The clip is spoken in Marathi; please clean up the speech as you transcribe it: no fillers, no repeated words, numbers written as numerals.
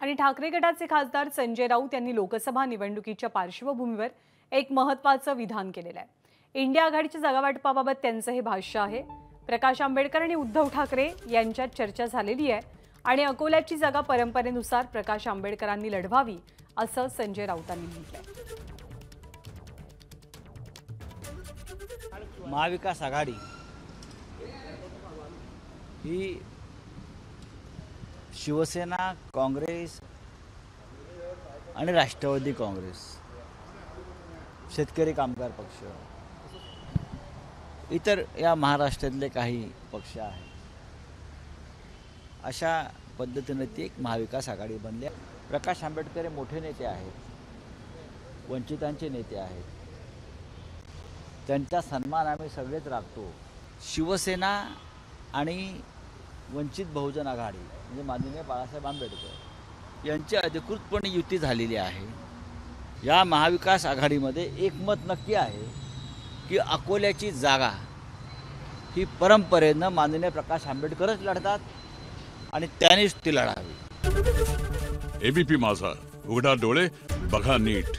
आणि ठाकरे गटाचे खासदार संजय राऊत यांनी लोकसभा निवडणुकीच्या पार्श्वभूमीवर एक महत्त्वाचं विधान केलेलं आहे। इंडिया आघाडीच्या जागावाटपाबाबत त्यांचं हे भाष्य आहे। प्रकाश आंबेडकर आणि उद्धव ठाकरे यांच्यात चर्चा झालेली आहे आणि अकोल्याची जागा परंपरेनुसार प्रकाश आंबेडकरांनी लढवावी असं संजय राऊतांनी म्हटलंय। महाविकास आघाडी ही शिवसेना, काँग्रेस आणि राष्ट्रवादी काँग्रेस, शेतकरी कामगार पक्ष, इतर या महाराष्ट्रातले काही पक्ष आहेत, अशा पद्धतीने ती एक महाविकास आघाडी बनली। प्रकाश आंबेडकर हे मोठे नेते आहेत, वंचितांचे नेते आहेत, त्यांचा सन्मान आम्ही सगळेच राखतो। शिवसेना आणि वंचित बहुजन आघाडी म्हणजे माननीय बाळासाहेब आंबेडकर यांची अधिकृतपणे युती झालेली आहे। या महाविकास आघाडीमध्ये एकमत नक्की आहे की अकोल्याची जागा ही परंपरेनं माननीय प्रकाश आंबेडकरच लढतात आणि त्यांनीच ती लढावी। एबीपी माझा, उघडा डोळे बघा नीट।